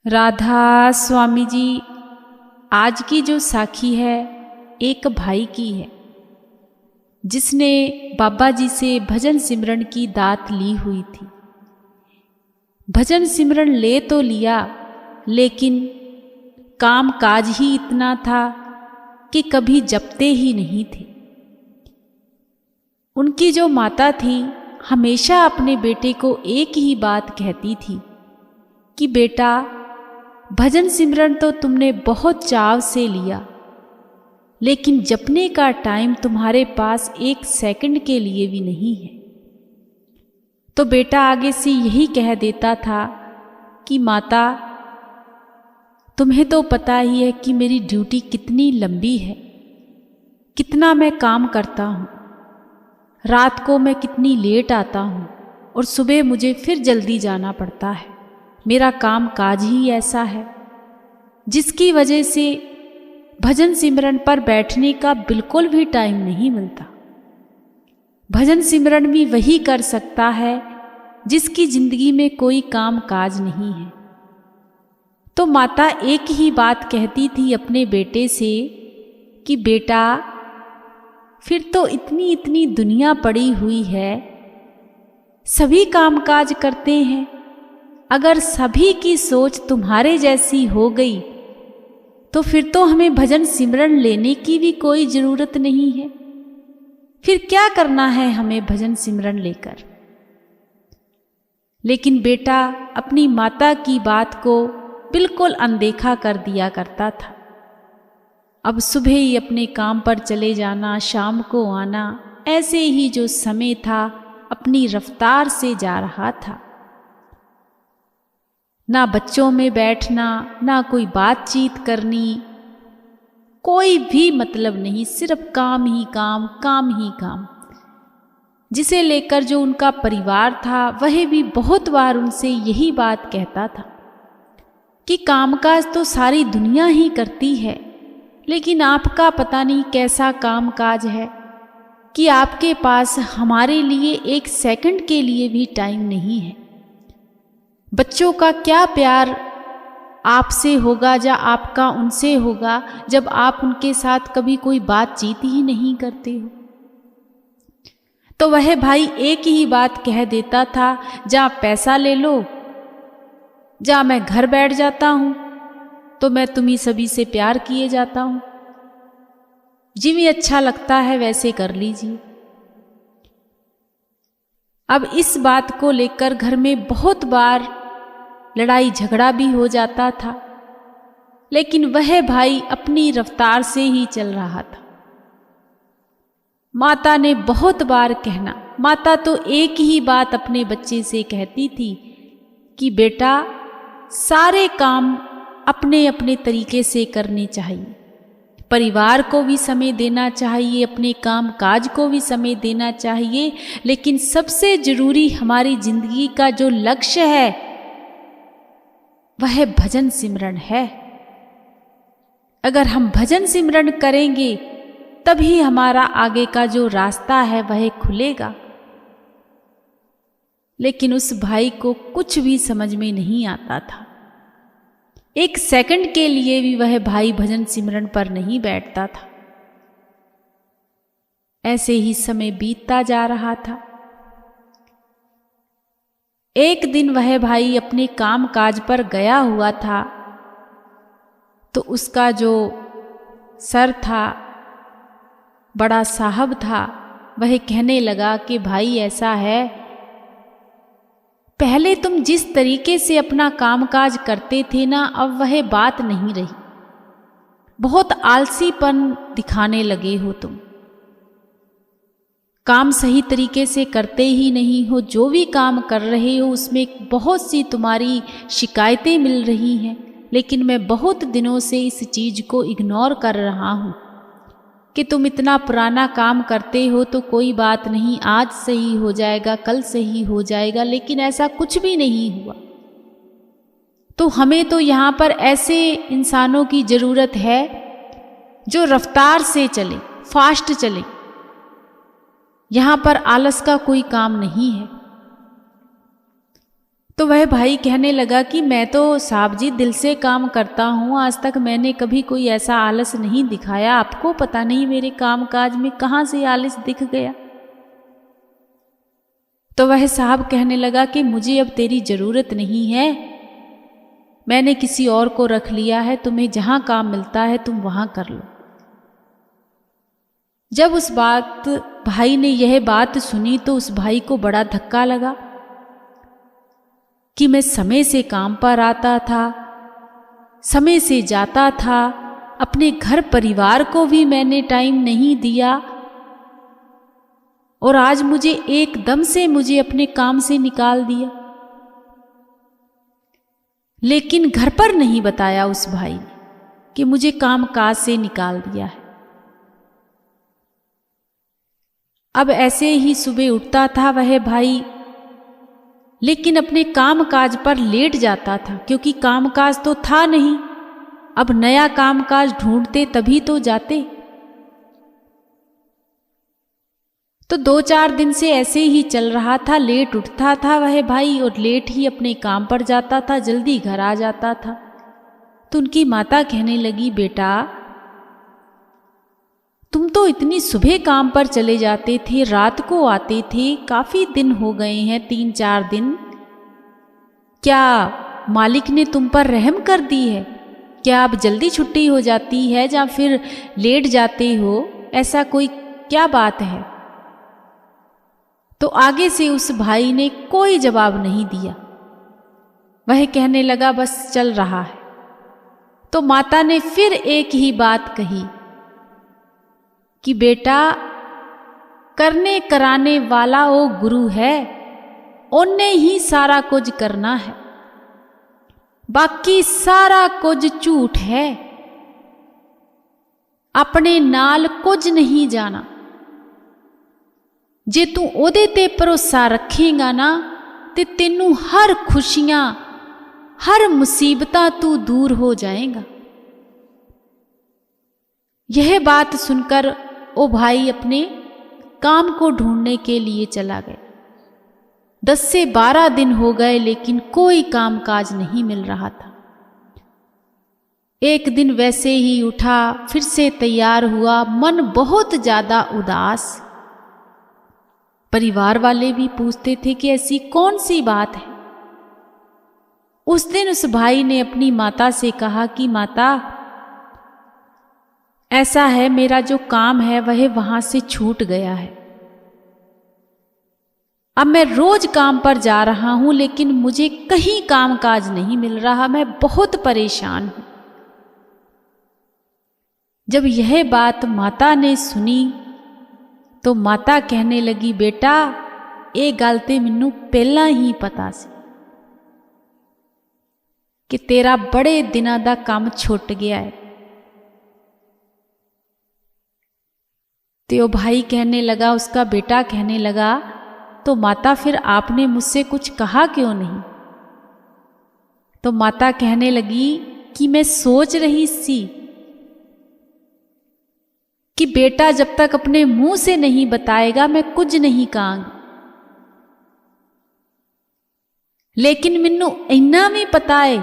राधा स्वामी जी, आज की जो साखी है एक भाई की है जिसने बाबा जी से भजन सिमरन की दात ली हुई थी। भजन सिमरन ले तो लिया, लेकिन काम काज ही इतना था कि कभी जपते ही नहीं थे। उनकी जो माता थी हमेशा अपने बेटे को एक ही बात कहती थी कि बेटा, भजन सिमरन तो तुमने बहुत चाव से लिया, लेकिन जपने का टाइम तुम्हारे पास एक सेकंड के लिए भी नहीं है। तो बेटा आगे से यही कह देता था कि माता, तुम्हें तो पता ही है कि मेरी ड्यूटी कितनी लंबी है, कितना मैं काम करता हूँ, रात को मैं कितनी लेट आता हूँ और सुबह मुझे फिर जल्दी जाना पड़ता है। मेरा काम काज ही ऐसा है जिसकी वजह से भजन सिमरन पर बैठने का बिल्कुल भी टाइम नहीं मिलता। भजन सिमरन भी वही कर सकता है जिसकी जिंदगी में कोई काम काज नहीं है। तो माता एक ही बात कहती थी अपने बेटे से कि बेटा, फिर तो इतनी इतनी दुनिया पड़ी हुई है, सभी काम काज करते हैं, अगर सभी की सोच तुम्हारे जैसी हो गई तो फिर तो हमें भजन सिमरन लेने की भी कोई ज़रूरत नहीं है। फिर क्या करना है हमें भजन सिमरन लेकर। लेकिन बेटा अपनी माता की बात को बिल्कुल अनदेखा कर दिया करता था। अब सुबह ही अपने काम पर चले जाना, शाम को आना, ऐसे ही जो समय था अपनी रफ्तार से जा रहा था। ना बच्चों में बैठना, ना कोई बातचीत करनी, कोई भी मतलब नहीं, सिर्फ काम ही काम, काम ही काम। जिसे लेकर जो उनका परिवार था वह भी बहुत बार उनसे यही बात कहता था कि कामकाज तो सारी दुनिया ही करती है, लेकिन आपका पता नहीं कैसा कामकाज है कि आपके पास हमारे लिए एक सेकंड के लिए भी टाइम नहीं है। बच्चों का क्या प्यार आपसे होगा या आपका उनसे होगा जब आप उनके साथ कभी कोई बातचीत ही नहीं करते हो। तो वह भाई एक ही बात कह देता था, जा पैसा ले लो, जा मैं घर बैठ जाता हूँ, तो मैं तुम्ही सभी से प्यार किए जाता हूँ, जिਵੇਂ अच्छा लगता है वैसे कर लीजिए। अब इस बात को लेकर घर में बहुत बार लड़ाई झगड़ा भी हो जाता था, लेकिन वह भाई अपनी रफ्तार से ही चल रहा था। माता ने बहुत बार कहना, माता तो एक ही बात अपने बच्चे से कहती थी कि बेटा, सारे काम अपने अपने तरीके से करने चाहिए, परिवार को भी समय देना चाहिए, अपने काम काज को भी समय देना चाहिए, लेकिन सबसे जरूरी हमारी जिंदगी का जो लक्ष्य है वह भजन सिमरन है। अगर हम भजन सिमरन करेंगे तभी हमारा आगे का जो रास्ता है वह खुलेगा। लेकिन उस भाई को कुछ भी समझ में नहीं आता था। एक सेकंड के लिए भी वह भाई भजन सिमरन पर नहीं बैठता था। ऐसे ही समय बीतता जा रहा था। एक दिन वह भाई अपने काम काज पर गया हुआ था, तो उसका जो सर था, बड़ा साहब था, वह कहने लगा कि भाई ऐसा है, पहले तुम जिस तरीके से अपना कामकाज करते थे ना, अब वह बात नहीं रही। बहुत आलसीपन दिखाने लगे हो तुम, काम सही तरीके से करते ही नहीं हो, जो भी काम कर रहे हो उसमें बहुत सी तुम्हारी शिकायतें मिल रही हैं। लेकिन मैं बहुत दिनों से इस चीज़ को इग्नोर कर रहा हूँ कि तुम इतना पुराना काम करते हो तो कोई बात नहीं, आज सही हो जाएगा, कल सही हो जाएगा, लेकिन ऐसा कुछ भी नहीं हुआ। तो हमें तो यहाँ पर ऐसे इंसानों की ज़रूरत है जो रफ्तार से चले, फास्ट चले। यहाँ पर आलस का कोई काम नहीं है। तो तो वह भाई कहने लगा कि मैं तो साहब जी दिल से काम करता हूँ, आज तक मैंने कभी कोई ऐसा आलस नहीं दिखाया, आपको पता नहीं मेरे काम काज में कहाँ से आलस दिख गया। तो वह साहब कहने लगा कि मुझे अब तेरी जरूरत नहीं है, मैंने किसी और को रख लिया है, तुम्हें जहां काम मिलता है तुम वहां कर लो। जब उस भाई ने यह बात सुनी तो उस भाई को बड़ा धक्का लगा कि मैं समय से काम पर आता था, समय से जाता था, अपने घर परिवार को भी मैंने टाइम नहीं दिया, और आज मुझे एकदम से मुझे अपने काम से निकाल दिया। लेकिन घर पर नहीं बताया उस भाई ने कि मुझे काम काज से निकाल दिया है। अब ऐसे ही सुबह उठता था वह भाई, लेकिन अपने काम काज पर लेट जाता था, क्योंकि काम काज तो था नहीं। अब नया काम काज ढूंढते तभी तो जाते। तो 2-4 दिन से ऐसे ही चल रहा था, लेट उठता था वह भाई और लेट ही अपने काम पर जाता था, जल्दी घर आ जाता था। तो उनकी माता कहने लगी, बेटा तुम तो इतनी सुबह काम पर चले जाते थे, रात को आते थे, काफी दिन हो गए हैं, 3-4 दिन, क्या मालिक ने तुम पर रहम कर दी है? क्या अब जल्दी छुट्टी हो जाती है या फिर लेट जाते हो? ऐसा कोई क्या बात है? तो आगे से उस भाई ने कोई जवाब नहीं दिया, वह कहने लगा बस चल रहा है। तो माता ने फिर एक ही बात कही कि बेटा करने कराने वाला वो गुरु है, उन्ने ही सारा कुछ करना है, बाकी सारा कुछ झूठ है, अपने नाल कुछ नहीं जाना। जे तू ओदे ते भरोसा रखेगा ना ते तेनू हर खुशियां हर मुसीबतां तू दूर हो जाएगा। यह बात सुनकर वो भाई अपने काम को ढूंढने के लिए चला गया। 10 से 12 दिन हो गए लेकिन कोई काम काज नहीं मिल रहा था। एक दिन वैसे ही उठा, फिर से तैयार हुआ, मन बहुत ज्यादा उदास। परिवार वाले भी पूछते थे कि ऐसी कौन सी बात है। उस दिन उस भाई ने अपनी माता से कहा कि माता ऐसा है, मेरा जो काम है वह वहां से छूट गया है। अब मैं रोज काम पर जा रहा हूं लेकिन मुझे कहीं काम काज नहीं मिल रहा, मैं बहुत परेशान हूं। जब यह बात माता ने सुनी तो माता कहने लगी, बेटा ये गल ते मैनू पहला ही पता सी कि तेरा बड़े दिनों का काम छुट गया है। तो भाई कहने लगा, उसका बेटा कहने लगा, तो माता फिर आपने मुझसे कुछ कहा क्यों नहीं? तो माता कहने लगी कि मैं सोच रही सी कि बेटा जब तक अपने मुंह से नहीं बताएगा मैं कुछ नहीं कहूंगी, लेकिन मैनू इन्ना भी पता है,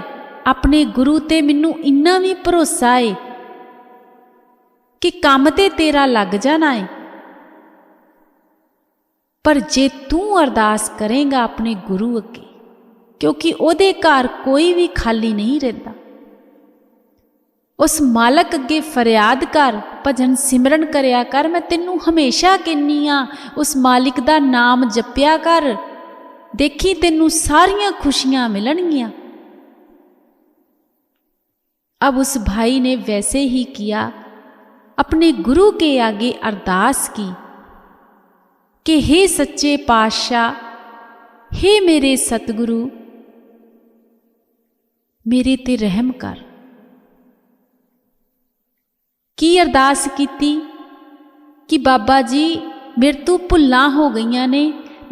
अपने गुरु ते मैनू इन्ना भी भरोसा है कि काम ते तेरा लग जाना है। पर जे तू अरदास करेगा अपने गुरु अगे, क्योंकि ओदे घर कोई भी खाली नहीं रहता, उस मालक अगे फरियाद कर, भजन सिमरन करया कर। मैं तेनू हमेशा कहनी आ उस मालिक दा नाम जपया कर, देखी तेनू सारियां खुशियां मिलणगियां। अब उस भाई ने वैसे ही किया, अपने गुरु के आगे अरदास की कि हे सच्चे पातशाह, हे मेरे सतगुरु, मेरे ते रहम कर। की अरदास कीती कि बाबा जी मेरे तो भुल्लां हो गईयां ने,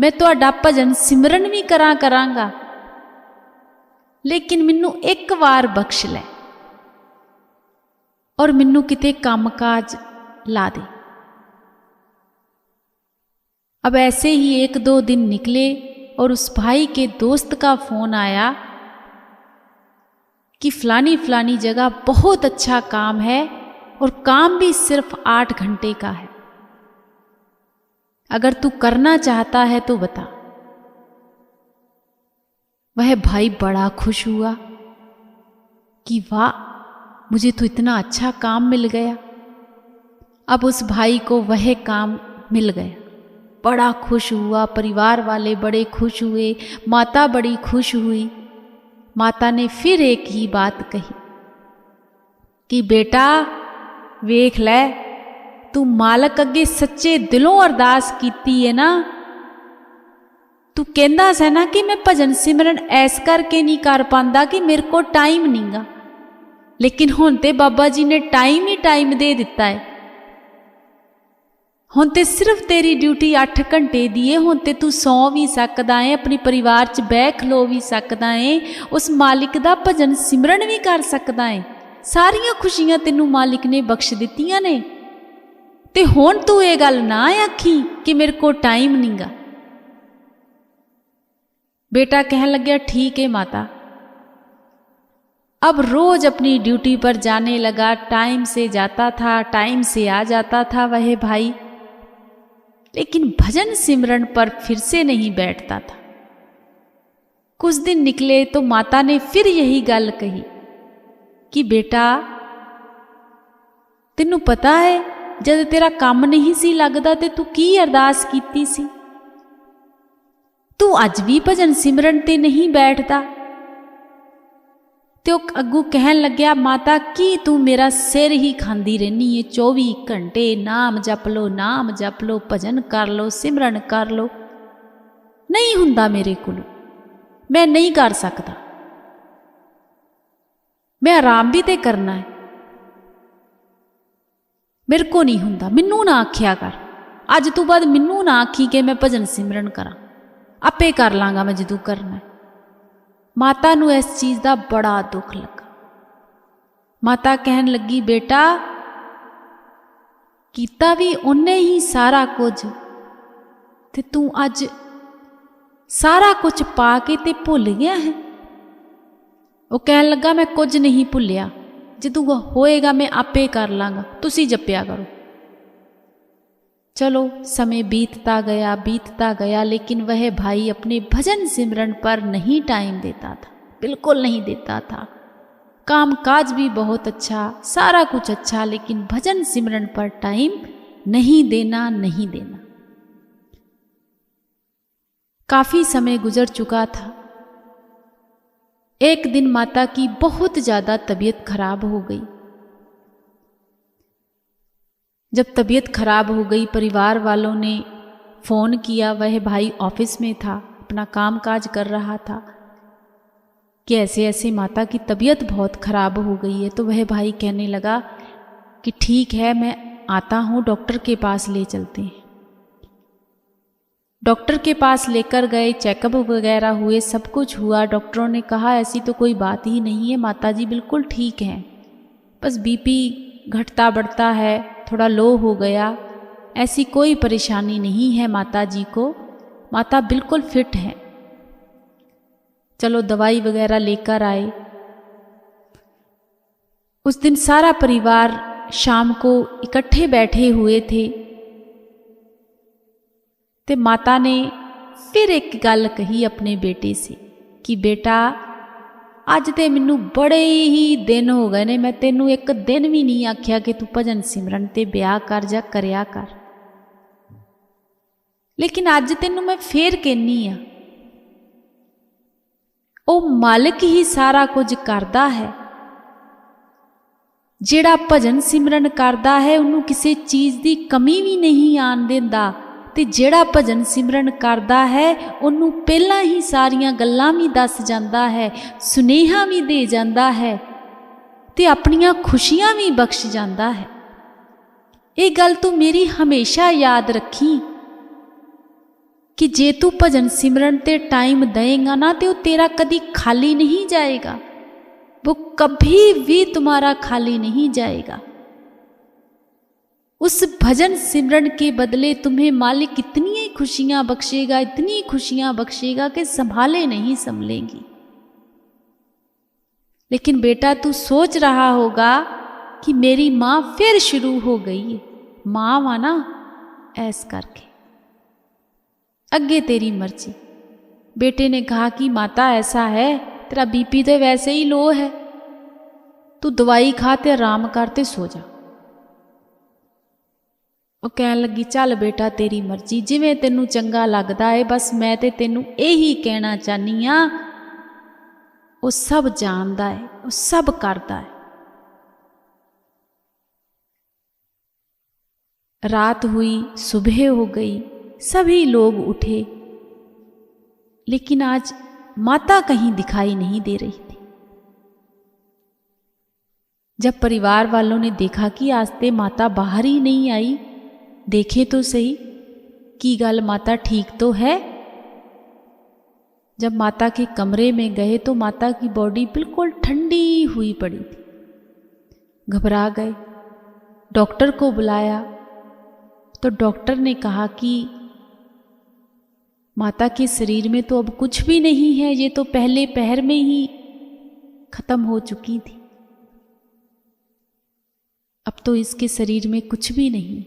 मैं तुहाडा भजन सिमरन भी करांगा, लेकिन मैनू एक बार बख्श लै और मैनू किते काम काज ला दे। अब ऐसे ही 1-2 दिन निकले और उस भाई के दोस्त का फ़ोन आया कि फलानी फलानी जगह बहुत अच्छा काम है और काम भी सिर्फ 8 घंटे का है, अगर तू करना चाहता है तो बता। वह भाई बड़ा खुश हुआ कि वाह, मुझे तो इतना अच्छा काम मिल गया। अब उस भाई को वह काम मिल गया, बड़ा खुश हुआ, परिवार वाले बड़े खुश हुए, माता बड़ी खुश हुई। माता ने फिर एक ही बात कही कि बेटा वेख ले, तू मालक अगे सच्चे दिलों अरदास कीती है ना। तू कहंदा सा ना कि मैं भजन सिमरन ऐस करके नहीं कर पांदा कि मेरे को टाइम नहींगा, लेकिन हुण ते बाबा जी ने टाइम ही टाइम दे दिता है। हुण ते सिर्फ तेरी ड्यूटी 8 घंटे दी है, हुण ते तू सौ भी सकदा है, अपने परिवार च बह खलो भी सकदा है, उस मालिक दा भजन सिमरन भी कर सकदा है। सारियां खुशियां तेनू मालिक ने बख्श दित्तियां ने, ते हुण तू ये गल ना आखी कि मेरे को टाइम नहींगा। बेटा कहने लग्या ठीक है माता। अब रोज अपनी ड्यूटी पर जाने लगा, टाइम से जाता था, टाइम से आ जाता था वह भाई, लेकिन भजन सिमरन पर फिर से नहीं बैठता था। कुछ दिन निकले तो माता ने फिर यही गल कही कि बेटा तेनू पता है जद तेरा काम नहीं सी लगदा ते तू की अरदास कीती सी, तू अज भी भजन सिमरन ते नहीं बैठदा। ते अग्गू कहन लग्या माता की तू मेरा सिर ही खांदी रहनी है, 24 घंटे नाम जप लो, नाम जप लो, भजन कर लो, सिमरन कर लो। नहीं हुंदा मेरे कोलों, मैं नहीं कर सकता, मैं आराम भी ते करना है, मेरे को नहीं हुंदा। मैनू ना आख्या कर, अज तो बाद मैनू ना आखी कि मैं भजन सिमरन करा, आपे कर लांगा मैं जदों करना है। माता नू इस चीज़ का बड़ा दुख लगा। माता कहन लगी बेटा कीता भी उन्ने ही सारा कुछ, ते तू अज सारा कुछ पा के ते भुल गया है। वो कहन लगा मैं कुछ नहीं भुलिया, जदों होएगा मैं आपे कर लांगा, तुसी जपिया करो। चलो समय बीतता गया, लेकिन वह भाई अपने भजन सिमरन पर नहीं टाइम देता था, बिल्कुल नहीं देता था। काम काज भी बहुत अच्छा, सारा कुछ अच्छा, लेकिन भजन सिमरन पर टाइम नहीं देना। काफी समय गुजर चुका था। एक दिन माता की बहुत ज्यादा तबीयत खराब हो गई। जब तबीयत खराब हो गई, परिवार वालों ने फ़ोन किया। वह भाई ऑफिस में था, अपना काम काज कर रहा था कि ऐसे ऐसे माता की तबीयत बहुत खराब हो गई है। तो वह भाई कहने लगा कि ठीक है मैं आता हूँ, डॉक्टर के पास ले चलते हैं। डॉक्टर के पास लेकर गए, चेकअप वगैरह हुए, सब कुछ हुआ। डॉक्टरों ने कहा ऐसी तो कोई बात ही नहीं है, माता जी बिल्कुल ठीक हैं, बस बीपी घटता बढ़ता है, थोड़ा लो हो गया, ऐसी कोई परेशानी नहीं है माता जी को, माता बिल्कुल फिट है। चलो दवाई वगैरह लेकर आए। उस दिन सारा परिवार शाम को इकट्ठे बैठे हुए थे, ते माता ने फिर एक गल कही अपने बेटे से कि बेटा अज ते मैनू बड़े ही दिन हो गए ने, मैं तेनू एक दिन भी नहीं आख्या कि तू भजन सिमरन ते ब्याह कर जा करया कर, लेकिन अज तेनू मैं फिर कहनी आ, ओ मालिक ही सारा कुछ करदा है। जिहड़ा भजन सिमरन करदा है उन्होंने किसी चीज़ की कमी भी नहीं आन देंदा, ते जिहड़ा भजन सिमरन करदा है उन्होंने पहला ही सारियां गल्लां भी दस जांदा है, सुनेहा भी दे जांदा है, ते अपनियां खुशियां भी बख्श जांदा है। ये गल तू मेरी हमेशा याद रखी कि जे तू भजन सिमरन ते टाइम देगा ना तो तेरा कभी खाली नहीं जाएगा, वो कभी भी तुम्हारा खाली नहीं जाएगा। उस भजन सिमरन के बदले तुम्हें मालिक कितनी ही इतनी खुशियां बख्शेगा कि संभाले नहीं संभलेंगी। लेकिन बेटा तू सोच रहा होगा कि मेरी माँ फिर शुरू हो गई है, माँ माना ऐस करके, अगे तेरी मर्जी। बेटे ने कहा कि माता ऐसा है, तेरा बीपी तो वैसे ही लो है, तू दवाई खा ते आराम करते सो जा। वो कहन लगी चल बेटा तेरी मर्जी, जिवें तेनू चंगा लगदा है, बस मैं ते तेनू यही कहना चाहनी हाँ, वो सब जानदा है, वो सब करदा है। रात हुई, सुबह हो गई, सभी लोग उठे, लेकिन आज माता कहीं दिखाई नहीं दे रही थी। जब परिवार वालों ने देखा कि आज ते माता बाहर ही नहीं आई, देखे तो सही की गल माता ठीक तो है। जब माता के कमरे में गए तो माता की बॉडी बिल्कुल ठंडी हुई पड़ी थी। घबरा गए, डॉक्टर को बुलाया तो डॉक्टर ने कहा कि माता के शरीर में तो अब कुछ भी नहीं है, ये तो पहले पहर में ही खत्म हो चुकी थी, अब तो इसके शरीर में कुछ भी नहीं।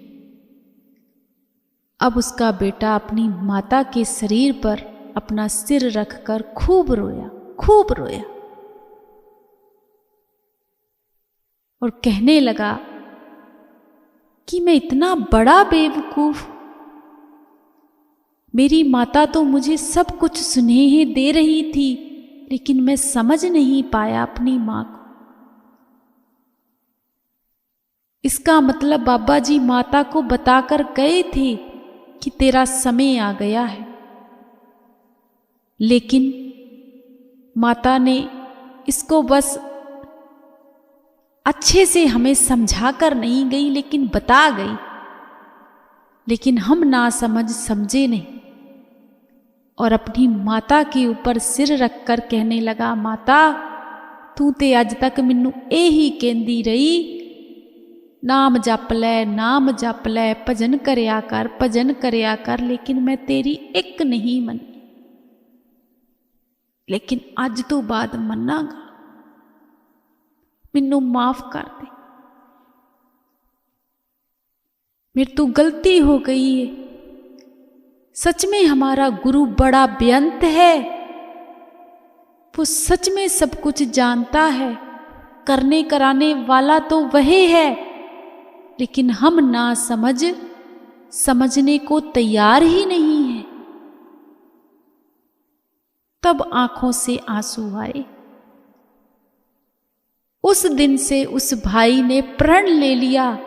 अब उसका बेटा अपनी माता के शरीर पर अपना सिर रखकर खूब रोया, खूब रोया और कहने लगा कि मैं इतना बड़ा बेवकूफ, मेरी माता तो मुझे सब कुछ सुनेहे दे रही थी, लेकिन मैं समझ नहीं पाया अपनी मां को। इसका मतलब बाबा जी माता को बताकर गए थे कि तेरा समय आ गया है, लेकिन माता ने इसको बस अच्छे से हमें समझा कर नहीं गई, लेकिन बता गई, लेकिन हम ना समझे नहीं। और अपनी माता के ऊपर सिर रखकर कहने लगा, माता तू ते अज तक मैनू यही कहती रही, नाम जप लै, नाम जप लै, भजन करया कर, लेकिन मैं तेरी एक नहीं मनी, लेकिन अज तो बाद मनागा, मैनू माफ कर दे, मेरे तो गलती हो गई है। सच में हमारा गुरु बड़ा बेअंत है, वो सच में सब कुछ जानता है, करने कराने वाला तो वही है, लेकिन हम ना समझने को तैयार ही नहीं है। तब आंखों से आंसू आए। उस दिन से उस भाई ने प्रण ले लिया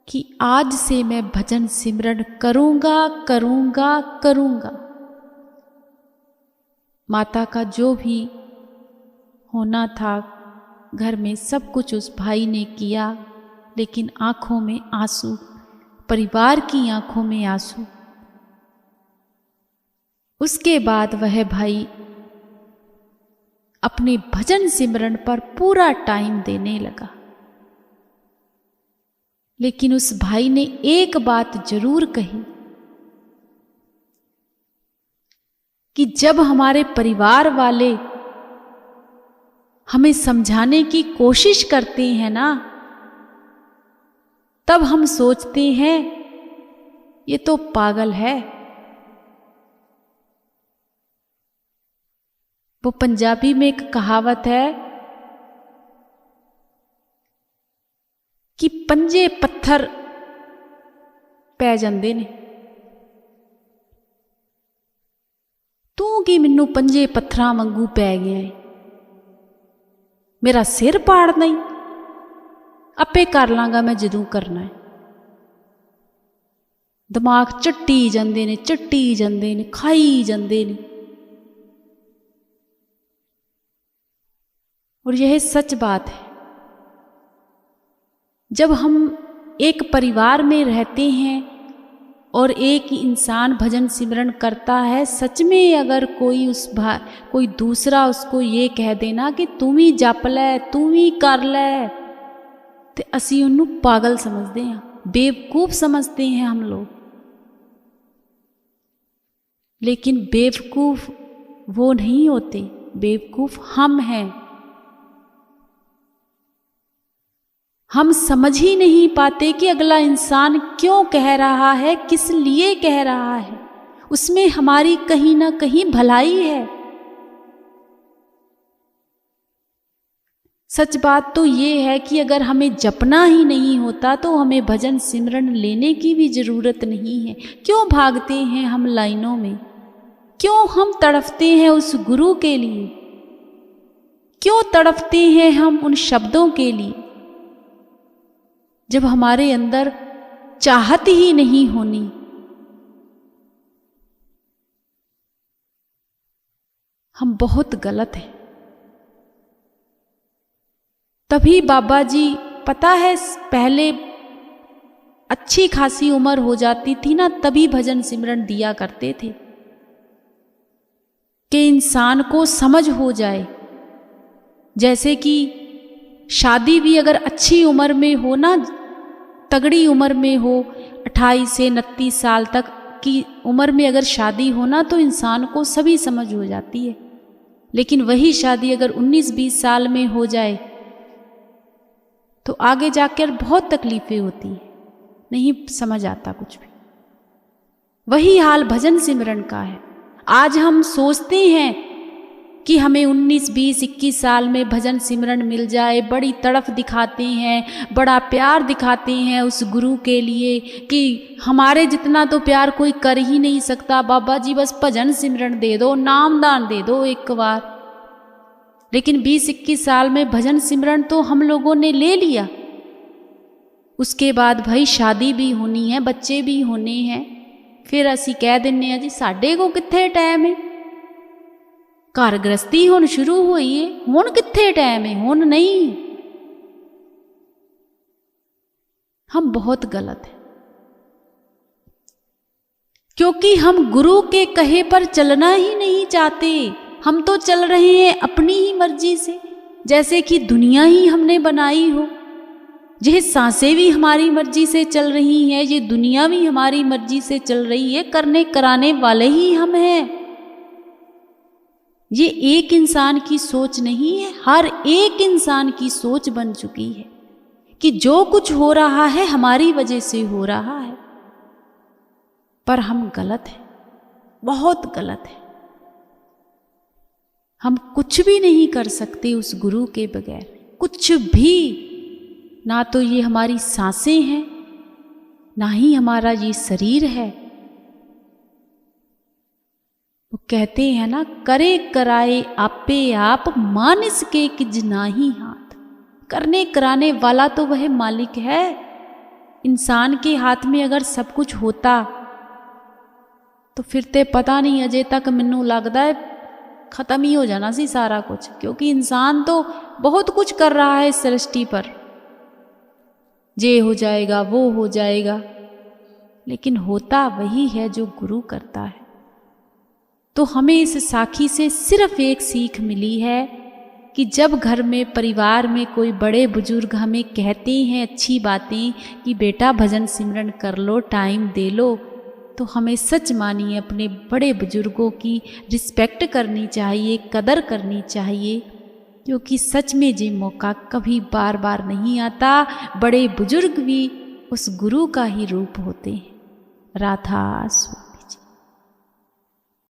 कि आज से मैं भजन सिमरन करूंगा। माता का जो भी होना था घर में सब कुछ उस भाई ने किया, लेकिन आंखों में आंसू, परिवार की आंखों में आंसू। उसके बाद वह भाई अपने भजन सिमरन पर पूरा टाइम देने लगा। लेकिन उस भाई ने एक बात जरूर कही कि जब हमारे परिवार वाले हमें समझाने की कोशिश करते हैं ना, तब हम सोचते हैं ये तो पागल है। वो पंजाबी में एक कहावत है कि पंजे पत्थर पै जांदे ने, तू की मैनू पंजे पत्थरां वांगू पै गया है, मेरा सिर पाड़ना ही, आपे कर लांगा मैं जदों करना है। दिमाग चट्टी जांदे ने, खाई जांदे ने। और यह सच बात है, जब हम एक परिवार में रहते हैं और एक इंसान भजन सिमरन करता है, सच में अगर कोई दूसरा उसको ये कह देना कि तू ही जप लै, तू ही कर लै, तो असी उन्हें पागल समझते हैं, बेवकूफ समझते हैं हम लोग। लेकिन बेवकूफ़ वो नहीं होते, बेवकूफ़ हम हैं। हम समझ ही नहीं पाते कि अगला इंसान क्यों कह रहा है, किस लिए कह रहा है। उसमें हमारी कहीं ना कहीं भलाई है। सच बात तो ये है कि अगर हमें जपना ही नहीं होता तो हमें भजन सिमरन लेने की भी ज़रूरत नहीं है। क्यों भागते हैं हम लाइनों में, क्यों हम तड़फते हैं उस गुरु के लिए, क्यों तड़फते हैं हम उन शब्दों के लिए, जब हमारे अंदर चाहत ही नहीं होनी। हम बहुत गलत हैं। तभी बाबा जी, पता है, पहले अच्छी खासी उम्र हो जाती थी ना, तभी भजन सिमरन दिया करते थे कि इंसान को समझ हो जाए। जैसे कि शादी भी अगर अच्छी उम्र में हो ना, तगड़ी उम्र में हो, 28 से 29 साल तक की उम्र में अगर शादी हो ना, तो इंसान को सभी समझ हो जाती है। लेकिन वही शादी अगर 19-20 साल में हो जाए तो आगे जाकर बहुत तकलीफें होती हैं, नहीं समझ आता कुछ भी। वही हाल भजन सिमरन का है। आज हम सोचते हैं कि हमें 19, 20, 21 साल में भजन सिमरन मिल जाए, बड़ी तड़फ दिखाते हैं, बड़ा प्यार दिखाते हैं उस गुरु के लिए कि हमारे जितना तो प्यार कोई कर ही नहीं सकता। बाबा जी बस भजन सिमरन दे दो, नामदान दे दो एक बार। लेकिन 20-21 साल में भजन सिमरन तो हम लोगों ने ले लिया। उसके बाद भाई शादी भी होनी है, बच्चे भी होने हैं, फिर असी कह दिन्ने हैं जी साडे को कित्थे टाइम है, घर गृहस्थी हुण शुरू हुई है, हुण कित्थे टाइम है, हुण नहीं। हम बहुत गलत हैं, क्योंकि हम गुरु के कहे पर चलना ही नहीं चाहते। हम तो चल रहे हैं अपनी ही मर्जी से, जैसे कि दुनिया ही हमने बनाई हो। ये सांसें भी हमारी मर्जी से चल रही हैं, ये दुनिया भी हमारी मर्जी से चल रही है, करने कराने वाले ही हम हैं। ये एक इंसान की सोच नहीं है, हर एक इंसान की सोच बन चुकी है कि जो कुछ हो रहा है हमारी वजह से हो रहा है। पर हम गलत हैं, बहुत गलत हैं। हम कुछ भी नहीं कर सकते उस गुरु के बगैर, कुछ भी। ना तो ये हमारी सांसें हैं, ना ही हमारा ये शरीर है। वो कहते हैं ना, करे कराए आपे आप, मानिस के किज नाही हाथ। करने कराने वाला तो वह मालिक है। इंसान के हाथ में अगर सब कुछ होता तो फिर ते पता नहीं, अजे तक मैनू लगता है खत्म ही हो जाना सी सारा कुछ। क्योंकि इंसान तो बहुत कुछ कर रहा है इस सृष्टि पर, ये हो जाएगा वो हो जाएगा, लेकिन होता वही है जो गुरु करता है। तो हमें इस साखी से सिर्फ एक सीख मिली है कि जब घर में, परिवार में कोई बड़े बुजुर्ग हमें कहते हैं अच्छी बातें कि बेटा भजन सिमरन कर लो, टाइम दे लो, तो हमें सच मानिए अपने बड़े बुजुर्गों की रिस्पेक्ट करनी चाहिए, कदर करनी चाहिए। क्योंकि सच में ये मौका कभी बार बार नहीं आता। बड़े बुजुर्ग भी उस गुरु का ही रूप होते हैं। राधा स्वामी।